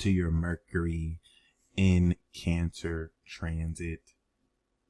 to your Mercury in Cancer transit.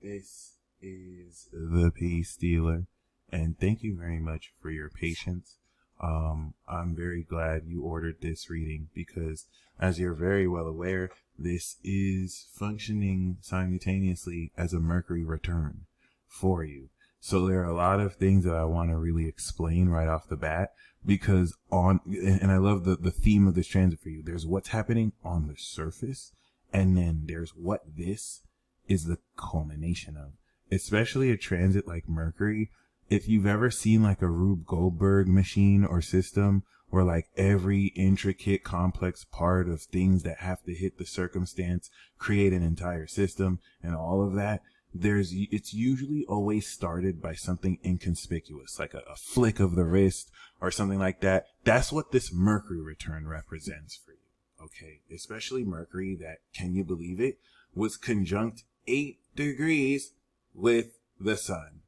This is the Peace Dealer, and thank you very much for your patience. I'm very glad you ordered this reading because, as you're very well aware, this is functioning simultaneously as a Mercury return for you. So there are a lot of things that I want to really explain right off the bat because and I love the theme of this transit for you. There's what's happening on the surface, and then there's what this is the culmination of, especially a transit like Mercury. If you've ever seen like a Rube Goldberg machine or system where like every intricate complex part of things that have to hit the circumstance create an entire system and all of that, it's usually always started by something inconspicuous, like a flick of the wrist or something like that. That's what this Mercury return represents for you. Okay. Especially Mercury that, can you believe it, was conjunct 8 degrees with the sun.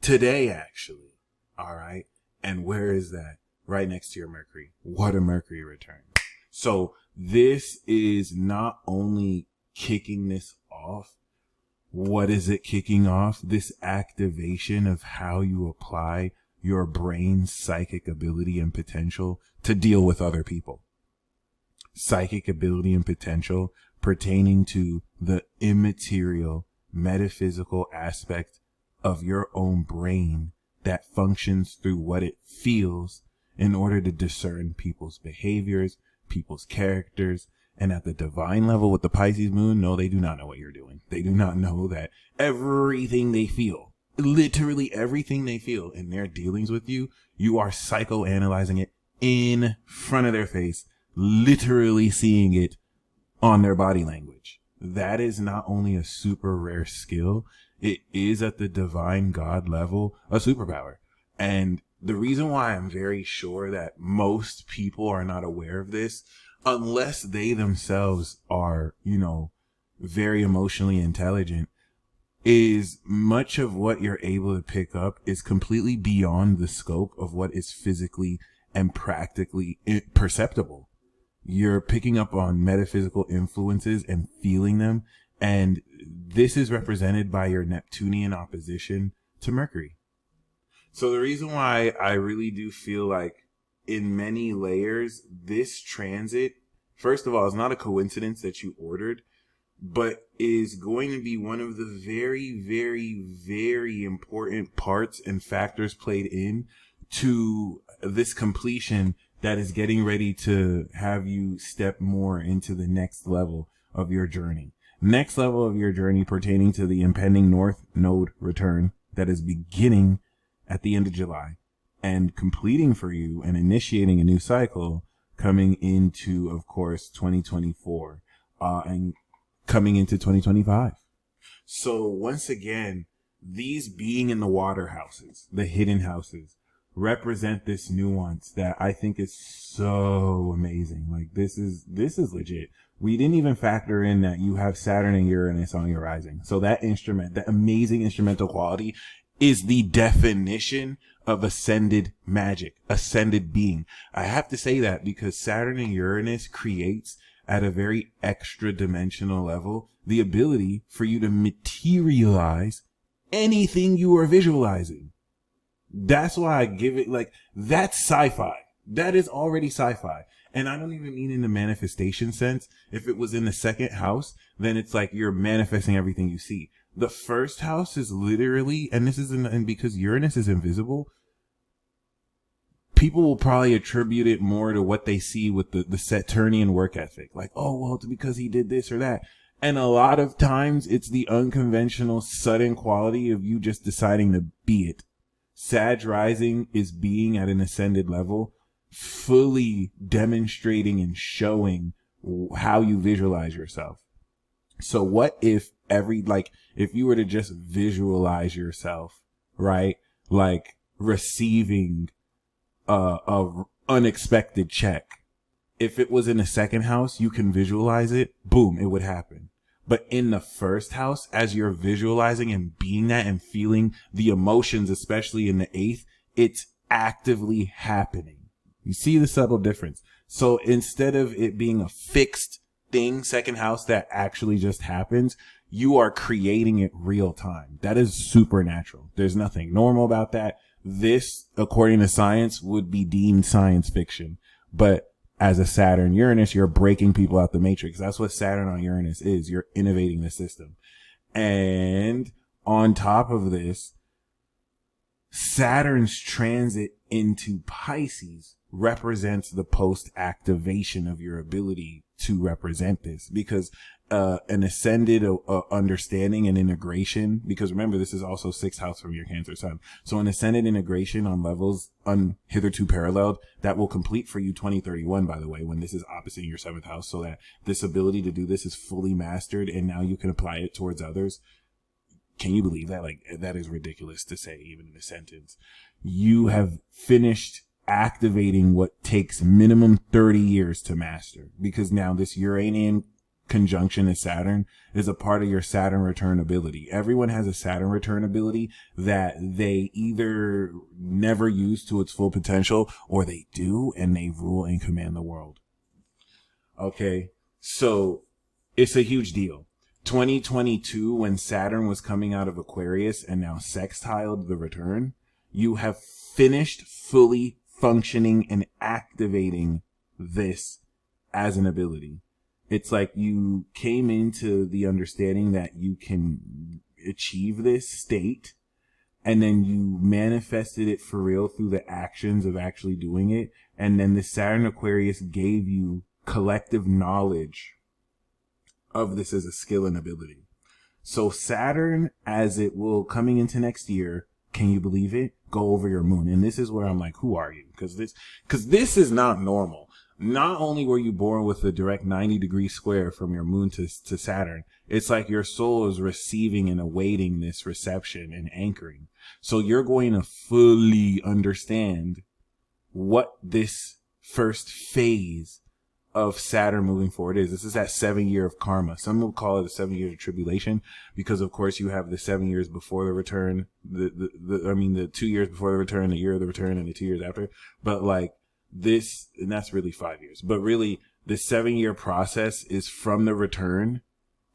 Today, actually. All right. And where is that? Right next to your Mercury. What a Mercury return. So this is not only kicking this off. What is it kicking off? This activation of how you apply your brain's psychic ability and potential to deal with other people. Psychic ability and potential pertaining to the immaterial, metaphysical aspect of your own brain that functions through what it feels in order to discern people's behaviors, people's characters. And at the divine level with the Pisces moon, no, they do not know what you're doing. They do not know that everything they feel, literally everything they feel in their dealings with you, you are psychoanalyzing it in front of their face, literally seeing it on their body language. That is not only a super rare skill, it is at the divine God level a superpower. And the reason why I'm very sure that most people are not aware of this, unless they themselves are, very emotionally intelligent, is much of what you're able to pick up is completely beyond the scope of what is physically and practically perceptible. You're picking up on metaphysical influences and feeling them. And this is represented by your Neptunian opposition to Mercury. So the reason why I really do feel like in many layers, this transit, first of all, is not a coincidence that you ordered, but is going to be one of the very, very, very important parts and factors played in to this completion that is getting ready to have you step more into the next level of your journey. Next level of your journey pertaining to the impending North Node return that is beginning at the end of July and completing for you and initiating a new cycle coming into, of course, 2024 and coming into 2025. So once again, these being in the water houses, the hidden houses, represent this nuance that I think is so amazing. Like this is legit. We didn't even factor in that you have Saturn and Uranus on your rising. So that instrument, that amazing instrumental quality, is the definition of ascended magic, ascended being. I have to say that because Saturn and Uranus creates at a very extra dimensional level the ability for you to materialize anything you are visualizing. That's why I give it that's sci-fi. That is already sci-fi. And I don't even mean in the manifestation sense. If it was in the second house, then it's like you're manifesting everything you see. The first house is literally, and this is and because Uranus is invisible, people will probably attribute it more to what they see with the Saturnian work ethic. Like, oh, well, it's because he did this or that. And a lot of times it's the unconventional, sudden quality of you just deciding to be it. Sag rising is being at an ascended level, fully demonstrating and showing how you visualize yourself. So what if if you were to just visualize yourself, right? Like receiving a unexpected check. If it was in the second house, you can visualize it. Boom, it would happen. But in the first house, as you're visualizing and being that and feeling the emotions, especially in the eighth, it's actively happening. You see the subtle difference. So instead of it being a fixed thing, second house that actually just happens, you are creating it real time. That is supernatural. There's nothing normal about that. This, according to science, would be deemed science fiction. But as a Saturn Uranus, you're breaking people out the matrix. That's what Saturn on Uranus is. You're innovating the system. And on top of this, Saturn's transit into Pisces represents the post-activation of your ability to represent this, because an ascended understanding and integration, because remember, this is also 6th house from your Cancer sun. So an ascended integration on levels hitherto paralleled that will complete for you 2031, by the way, when this is opposite in your 7th house, so that this ability to do this is fully mastered and now you can apply it towards others. Can you believe that? Like, that is ridiculous to say, even in a sentence. You have finished activating what takes minimum 30 years to master, because now this Uranian conjunction of Saturn is a part of your Saturn return ability. Everyone has a Saturn return ability that they either never use to its full potential, or they do and they rule and command the world. Okay, so it's a huge deal. 2022, when Saturn was coming out of Aquarius and now sextiled the return, you have finished fully functioning and activating this as an ability. It's like you came into the understanding that you can achieve this state, and then you manifested it for real through the actions of actually doing it. And then the Saturn Aquarius gave you collective knowledge of this as a skill and ability. So Saturn, as it will coming into next year, can you believe it? Go over your moon. And this is where I'm like, who are you? Because this is not normal. Not only were you born with a direct 90-degree square from your moon to Saturn, it's like your soul is receiving and awaiting this reception and anchoring. So you're going to fully understand what this first phase of Saturn moving forward is. This is that 7 year of karma. Some will call it a 7 years of tribulation, because of course you have the 7 years before the return, the 2 years before the return, the year of the return, and the 2 years after. But like this, and that's really 5 years. But really, the 7 year process is from the return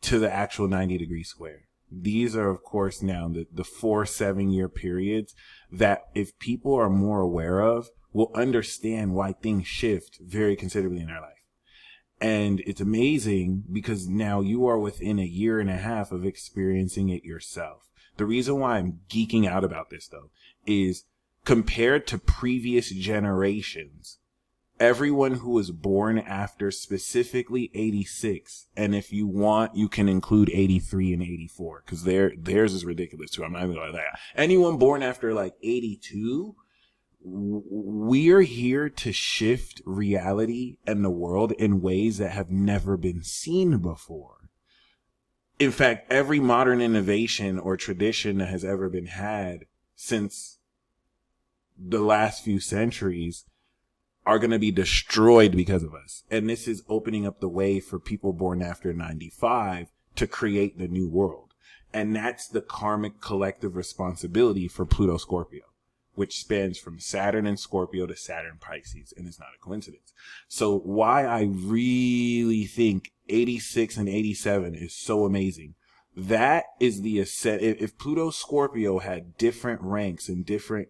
to the actual 90-degree square. These are, of course, now the 4 7 year periods that, if people are more aware of, will understand why things shift very considerably in our life. And it's amazing because now you are within a year and a half of experiencing it yourself. The reason why I'm geeking out about this, though, is compared to previous generations, everyone who was born after specifically 86, and if you want, you can include 83 and 84, because theirs is ridiculous too. I'm not even going to lie. Anyone born after like 82, we're here to shift reality and the world in ways that have never been seen before. In fact, every modern innovation or tradition that has ever been had since the last few centuries are going to be destroyed because of us. And this is opening up the way for people born after 95 to create the new world. And that's the karmic collective responsibility for Pluto Scorpio, which spans from Saturn and Scorpio to Saturn Pisces, and it's not a coincidence. So why I really think 86 and 87 is so amazing, that is the ascent. If Pluto Scorpio had different ranks and different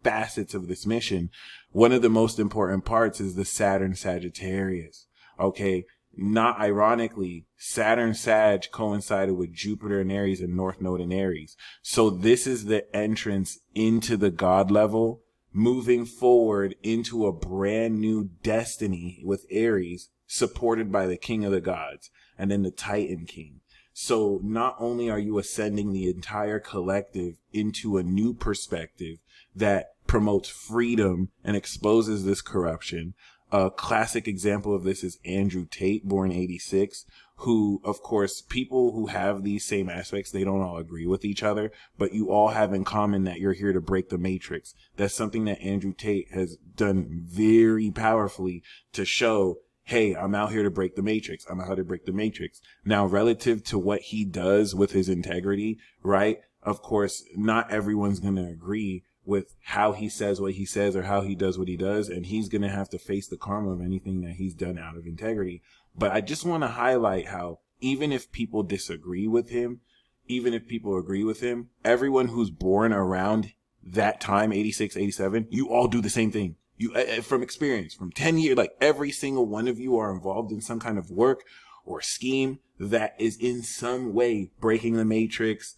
facets of this mission, one of the most important parts is the Saturn Sagittarius. Okay. Not ironically, Saturn Sag coincided with Jupiter in Aries and North Node in Aries. So this is the entrance into the God level, moving forward into a brand new destiny with Aries, supported by the King of the Gods and then the Titan King. So not only are you ascending the entire collective into a new perspective that promotes freedom and exposes this corruption. A classic example of this is Andrew Tate, born 86, who, of course, people who have these same aspects, they don't all agree with each other, but you all have in common that you're here to break the matrix. That's something that Andrew Tate has done very powerfully to show, hey, I'm out here to break the matrix. I'm out here to break the matrix. Now, relative to what he does with his integrity, right? Of course, not everyone's going to agree, with how he says what he says or how he does what he does, and he's going to have to face the karma of anything that he's done out of integrity. But I just want to highlight how even if people disagree with him, even if people agree with him, everyone who's born around that time, 86, 87, you all do the same thing. You, from experience, from 10 years, like every single one of you are involved in some kind of work or scheme that is in some way breaking the matrix,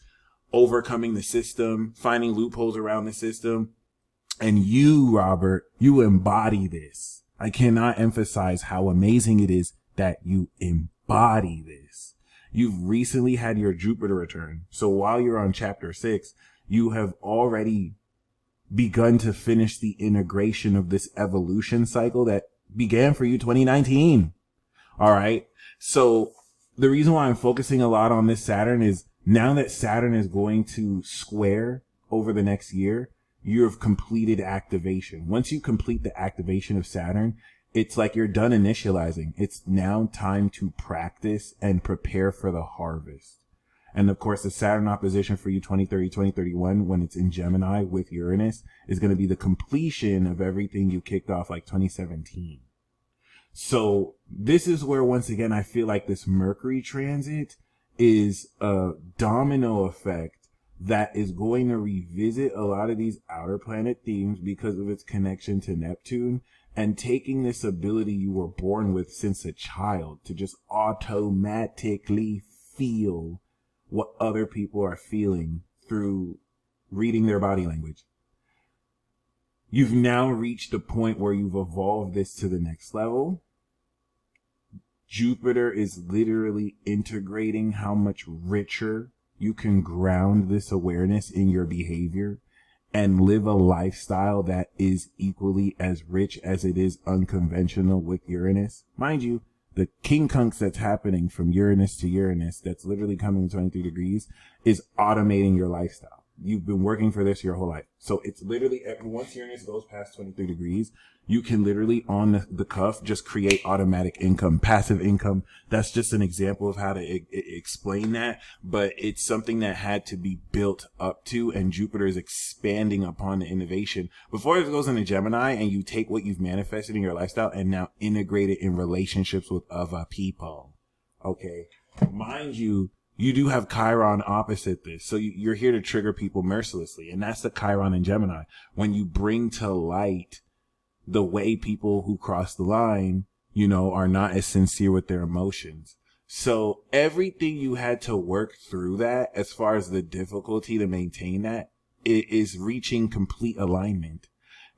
overcoming the system, finding loopholes around the system. And you, Robert, you embody this. I cannot emphasize how amazing it is that you embody this. You've recently had your Jupiter return. So while you're on chapter 6, you have already begun to finish the integration of this evolution cycle that began for you 2019. All right. So the reason why I'm focusing a lot on this Saturn is now that Saturn is going to square over the next year, you have completed activation. Once you complete the activation of Saturn, it's like you're done initializing. It's now time to practice and prepare for the harvest. And of course, the Saturn opposition for you 2030, 2031, when it's in Gemini with Uranus, is going to be the completion of everything you kicked off like 2017. So this is where, once again, I feel like this Mercury transit is a domino effect that is going to revisit a lot of these outer planet themes because of its connection to Neptune, and taking this ability you were born with since a child to just automatically feel what other people are feeling through reading their body language. You've now reached a point where you've evolved this to the next level. Jupiter is literally integrating how much richer you can ground this awareness in your behavior and live a lifestyle that is equally as rich as it is unconventional with Uranus. Mind you, the quincunx that's happening from Uranus to Uranus, that's literally coming 23 degrees, is automating your lifestyle. You've been working for this your whole life. So it's literally, once Uranus goes past 23 degrees, you can literally on the cuff just create automatic income, passive income. That's just an example of how to explain that. But it's something that had to be built up to, and Jupiter is expanding upon the innovation. Before it goes into Gemini and you take what you've manifested in your lifestyle and now integrate it in relationships with other people. Okay. Mind you, you do have Chiron opposite this. So you're here to trigger people mercilessly. And that's the Chiron in Gemini. When you bring to light the way people who cross the line, you know, are not as sincere with their emotions. So everything you had to work through that, as far as the difficulty to maintain that, it is reaching complete alignment.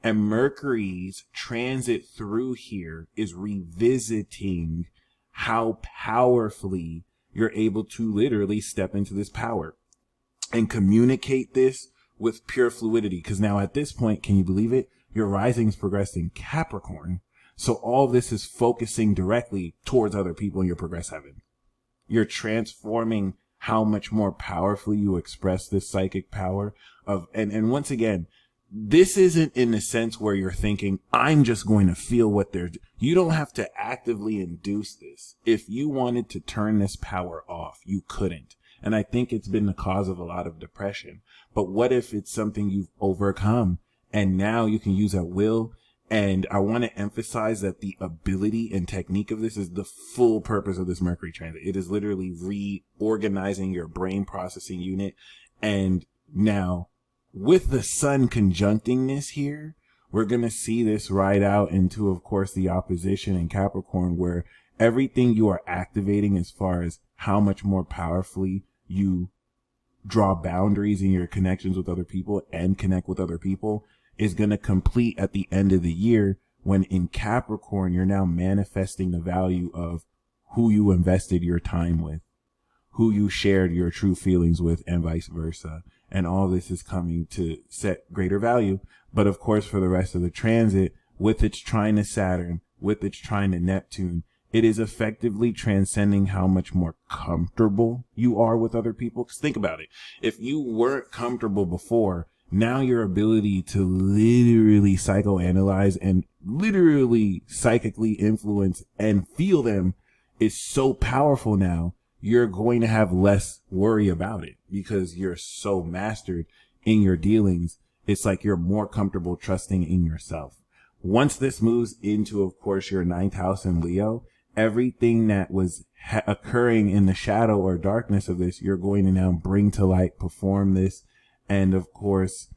And Mercury's transit through here is revisiting how powerfully you're able to literally step into this power and communicate this with pure fluidity. Because now at this point, can you believe it? Your rising is progressed in Capricorn. So all this is focusing directly towards other people in your progress heaven. You're transforming how much more powerfully you express this psychic power of, and once again, this isn't in the sense where you're thinking, I'm just going to feel what you don't have to actively induce this. If you wanted to turn this power off, you couldn't. And I think it's been the cause of a lot of depression. But what if it's something you've overcome and now you can use at will? And I want to emphasize that the ability and technique of this is the full purpose of this Mercury transit. It is literally reorganizing your brain processing unit. And now, with the sun conjuncting this here, we're going to see this ride out into, of course, the opposition in Capricorn, where everything you are activating as far as how much more powerfully you draw boundaries in your connections with other people and connect with other people is going to complete at the end of the year, when in Capricorn, you're now manifesting the value of who you invested your time with, who you shared your true feelings with, and vice versa. And all this is coming to set greater value. But of course, for the rest of the transit, with its trine to Saturn, with its trine to Neptune, it is effectively transcending how much more comfortable you are with other people. Because think about it. If you weren't comfortable before, now your ability to literally psychoanalyze and literally psychically influence and feel them is so powerful now. You're going to have less worry about it because you're so mastered in your dealings it's like you're more comfortable trusting in yourself. Once this moves into, of course, your 9th house in Leo, everything that was occurring in the shadow or darkness of this, you're going to now bring to light, perform this, and of course,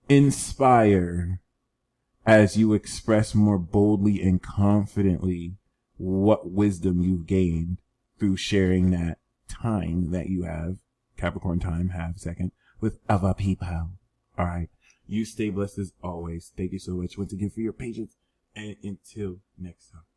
inspire as you express more boldly and confidently what wisdom you've gained through sharing that time that you have, Capricorn time, have second, with other people. All right. You stay blessed as always. Thank you so much once again for your patience. And until next time.